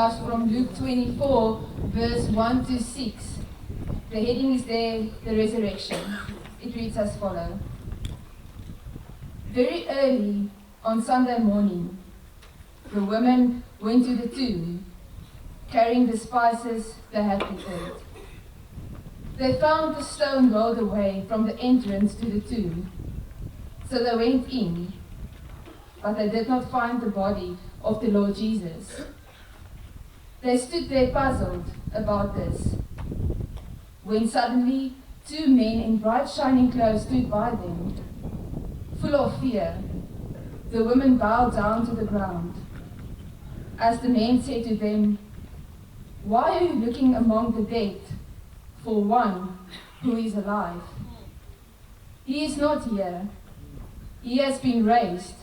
us from Luke 24, verse 1 to 6. The heading is there, the resurrection. It reads as follows. Very early on Sunday morning, the women went to the tomb, carrying the spices they had prepared. They found the stone rolled away from the entrance to the tomb. So they went in, but they did not find the body of the Lord Jesus. They stood there puzzled about this, when suddenly 2 men in bright shining clothes stood by them. Full of fear, the women bowed down to the ground. As the men said to them, "Why are you looking among the dead for one who is alive? He is not here. He has been raised.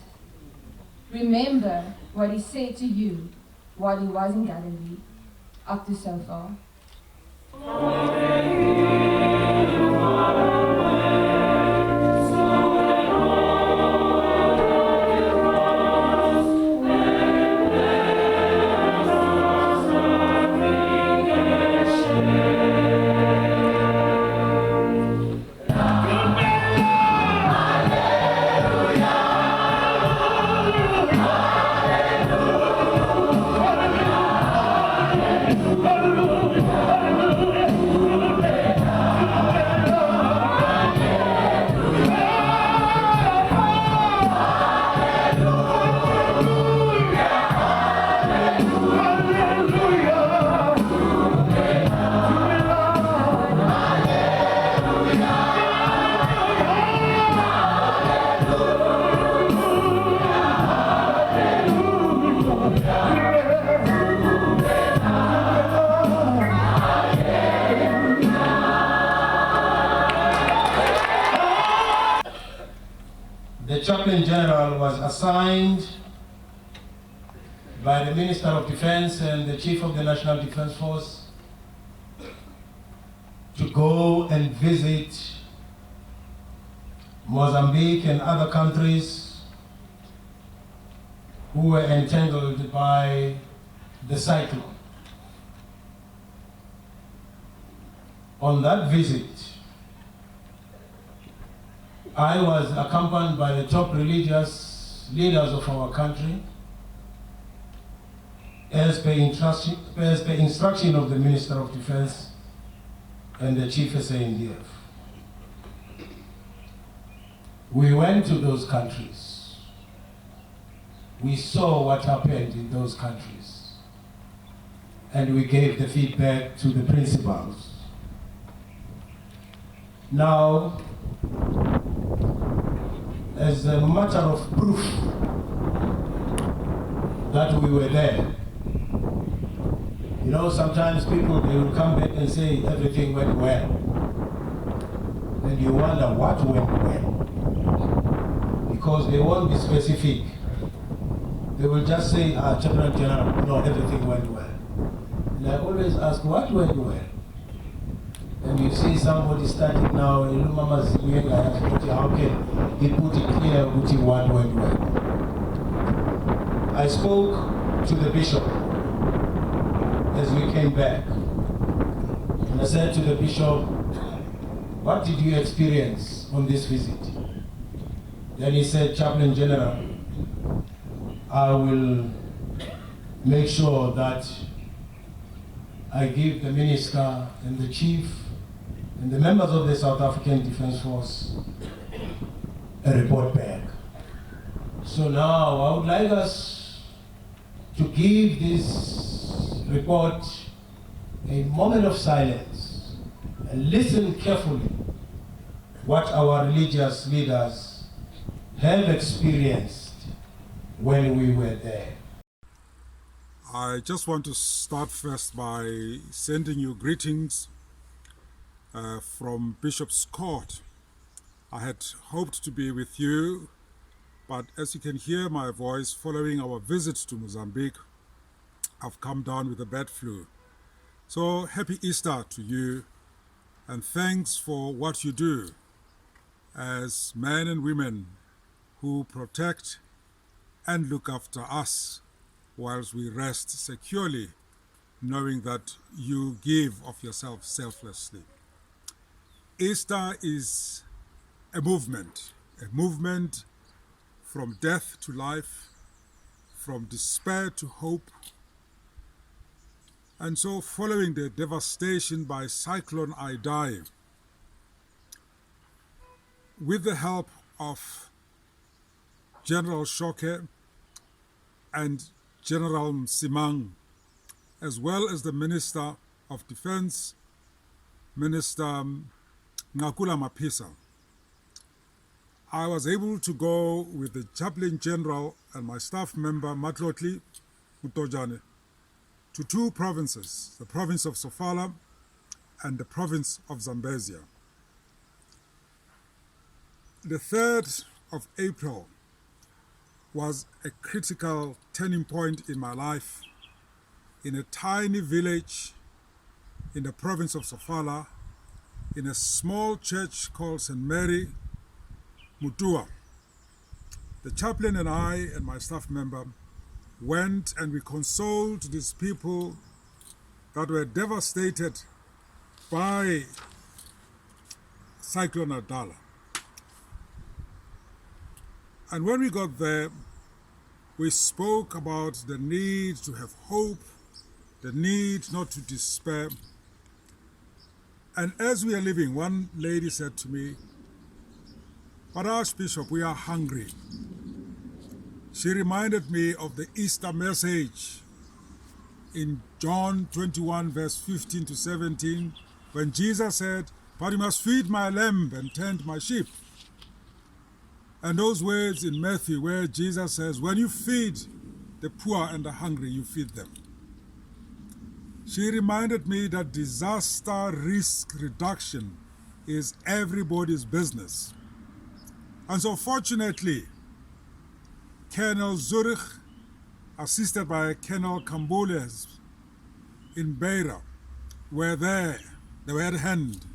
Remember what he said to you while he was in Galilee." Up to so far. The Chaplain General was assigned by the Minister of Defense and the Chief of the National Defense Force to go and visit Mozambique and other countries who were entangled by the cyclone. On that visit, I was accompanied by the top religious leaders of our country as per instruction of the Minister of Defense and the Chief SANDF. We went to those countries. We saw what happened in those countries. And we gave the feedback to the principals. Now, as a matter of proof that we were there, you know, sometimes people, they will come back and say everything went well. And you wonder what went well. Because they won't be specific. They will just say, Chaplain General, no, everything went well. And I always ask, what went well? And you see somebody starting now, how can he put it clear what went well? I spoke to the bishop as we came back. And I said to the bishop, what did you experience on this visit? Then he said, Chaplain General, I will make sure that I give the minister and the chief and the members of the South African Defence Force a report back. So now I would like us to give this report a moment of silence and listen carefully what our religious leaders have experienced when we were there. I just want to start first by sending you greetings from Bishop's Court. I had hoped to be with you, but as you can hear my voice following our visit to Mozambique, I've come down with a bad flu. So happy Easter to you, and thanks for what you do as men and women who protect and look after us whilst we rest securely knowing that you give of yourself selflessly. Easter is a movement from death to life, from despair to hope. And so, following the devastation by Cyclone Idai, with the help of General Shoke and General Msimang, as well as the Minister of Defense, Minister Ngakula Mapisa, I was able to go with the Chaplain General and my staff member, Matlotli Mutojane, to two provinces, the province of Sofala and the province of Zambezia. The 3rd of April was a critical turning point in my life in a tiny village in the province of Sofala, in a small church called St. Mary Mutua. The chaplain and I and my staff member went and we consoled these people that were devastated by Cyclone Adala. And when we got there, we spoke about the need to have hope, the need not to despair. And as we are leaving, one lady said to me, "But Archbishop, we are hungry." She reminded me of the Easter message in John 21, verse 15 to 17, when Jesus said, "But you must feed my lamb and tend my sheep." And those words in Matthew where Jesus says, "When you feed the poor and the hungry, you feed them." She reminded me that disaster risk reduction is everybody's business. And so fortunately, Colonel Zurich, assisted by Colonel Kambules in Beira, were there. They were at hand.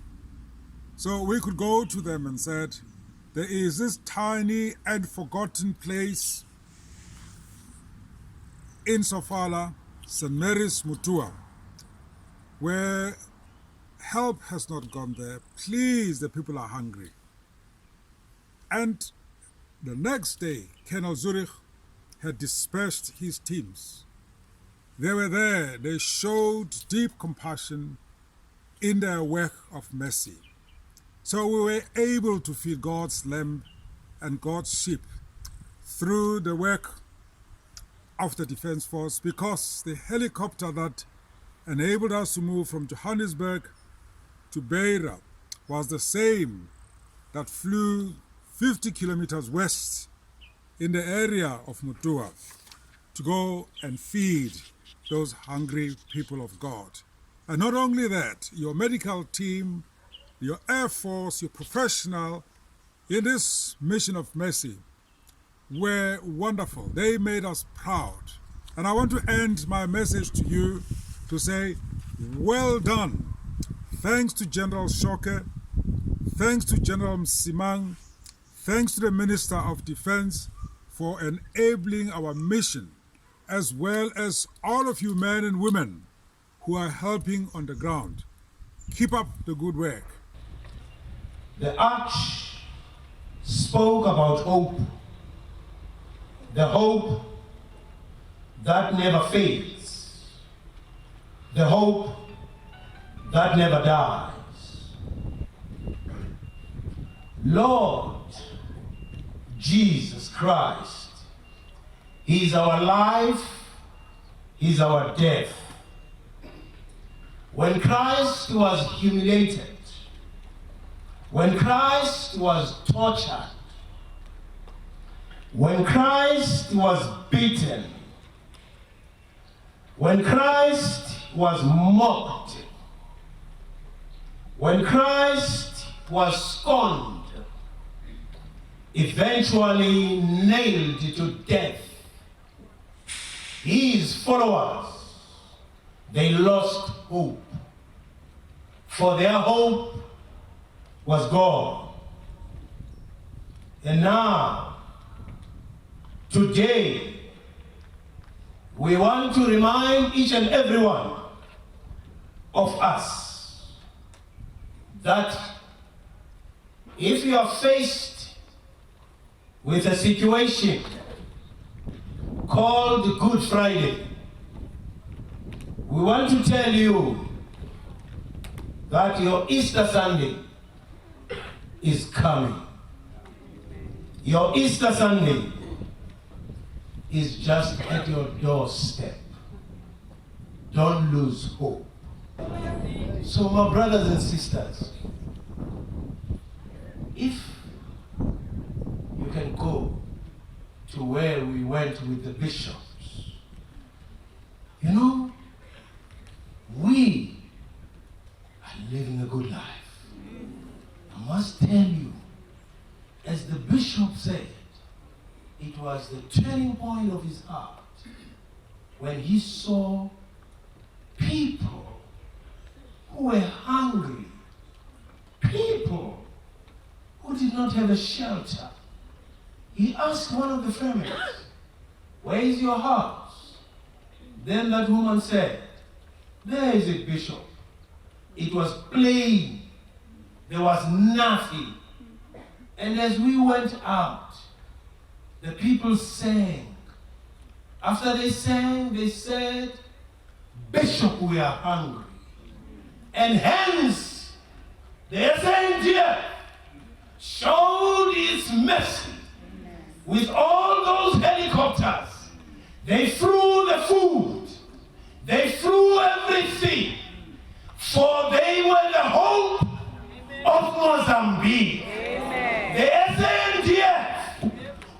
So we could go to them and said, there is this tiny and forgotten place in Sofala, St. Mary's Mutua, where help has not gone there. Please, the people are hungry. And the next day, Colonel Zurich had dispersed his teams. They were there. They showed deep compassion in their work of mercy. So we were able to feed God's lamb and God's sheep through the work of the Defense Force, because the helicopter that enabled us to move from Johannesburg to Beira was the same that flew 50 kilometers west in the area of Mutua to go and feed those hungry people of God. And not only that, your medical team, your Air Force, your professional in this mission of mercy were wonderful. They made us proud. And I want to end my message to you to say, well done. Thanks to General Shoke, thanks to General Msimang, thanks to the Minister of Defense for enabling our mission, as well as all of you men and women who are helping on the ground. Keep up the good work. The Arch spoke about hope, the hope that never fades, the hope that never dies. Lord Jesus Christ, He is our life, He is our death. When Christ was humiliated, when Christ was tortured, when Christ was beaten, when Christ was mocked, when Christ was scorned, eventually nailed to death, his followers, they lost hope. For their hope was gone. And now, today, we want to remind each and everyone of us that if you are faced with a situation called Good Friday, we want to tell you that your Easter Sunday is coming. Your Easter Sunday is just at your doorstep. Don't lose hope. So my brothers and sisters, if you can go to where we went with the bishops, you know, we are living a good life. I must tell you, as the bishop said, it was the turning point of his heart when he saw people who were hungry, people who did not have a shelter. He asked one of the families, "Where is your house?" Then that woman said, "There is it, Bishop." It was plain. There was nothing. And as we went out, the people sang. After they sang, they said, "Bishop, we are hungry." And hence, the SANDF showed its mercy with all those helicopters. They flew the food. They flew everything. For they were the hope of Mozambique. The SANDF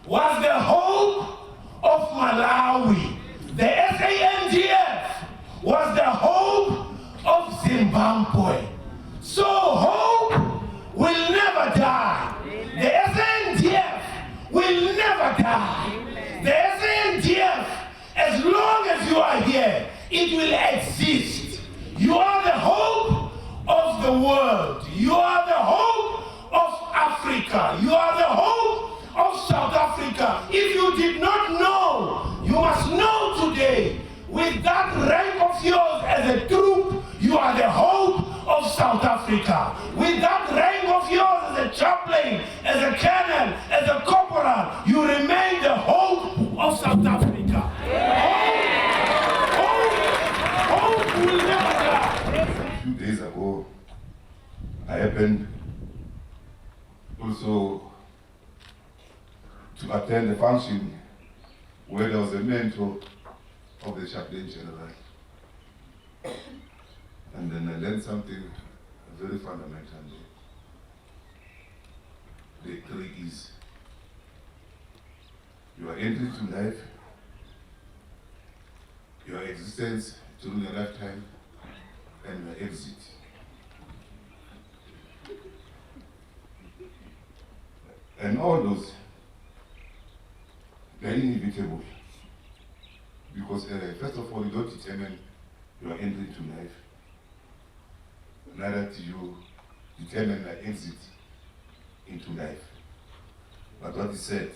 was the hope of Malawi. The SANDF was the hope of Zimbabwe. So hope will never die. The SANDF will never die. The SANDF, as long as you are here, it will exist. You are the hope of the world. You are the hope of Africa. You are the hope of South Africa. If you did not know, you must know today. With that rank of yours as a troop, you are the hope of South Africa. With that rank of yours as a chaplain, as a colonel, as a corporal, you remain the hope of South Africa. Hope will never die. A few days ago, I happened also to attend a function where there was a mentor of the chaplain general. And then I learned something very fundamental. The three E's. Your entry to life, your existence during your lifetime, and your exit. And all those, they're inevitable. Because first of all, you don't determine your entry to life. Neither do you determine your exit into life. But what is said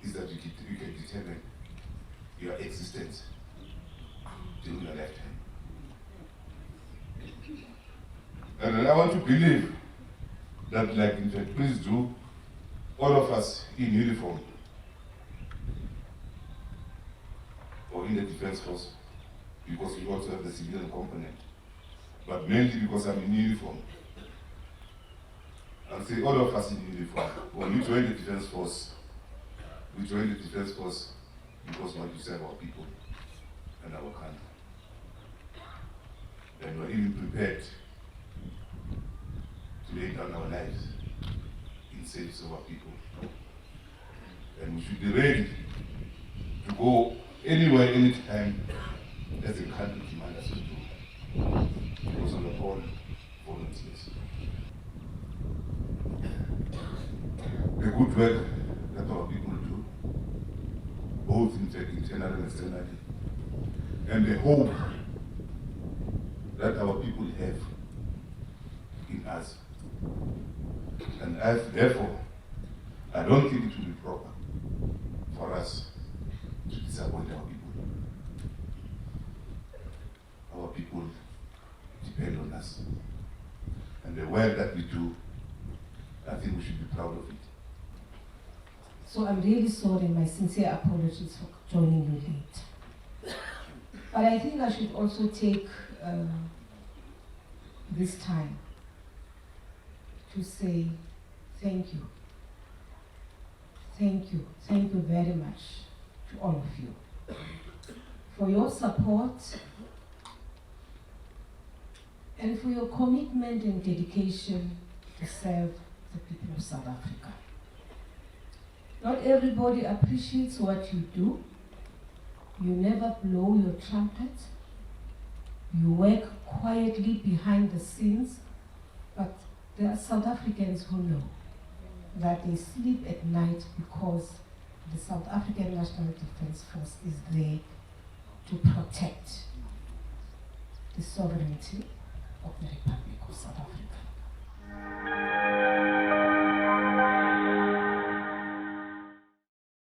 is that you can determine your existence during your lifetime. And I want to believe that, like in fact, please do, all of us in uniform, or in the defense force, because we also have the civilian component, but mainly because I'm in uniform. I'll say all of us in uniform. When we join the defense force, we join the defense force because we want to serve our people and our country. And we're even prepared to lay down our lives in service of our people. And we should be ready to go anywhere, anytime, as the country demands us to do. Because we are all volunteers. The good work that our people do, both internally and externally, and the hope that our people have in us. And therefore, I don't think it will be proper for us to disappoint our people. Our people us. And the work that we do, I think we should be proud of it. So I'm really sorry, my sincere apologies for joining you late. But I think I should also take this time to say thank you. Thank you. Thank you very much to all of you for your support and for your commitment and dedication to serve the people of South Africa. Not everybody appreciates what you do. You never blow your trumpet. You work quietly behind the scenes, but there are South Africans who know that they sleep at night because the South African National Defence Force is there to protect the sovereignty of the Republic of South Africa.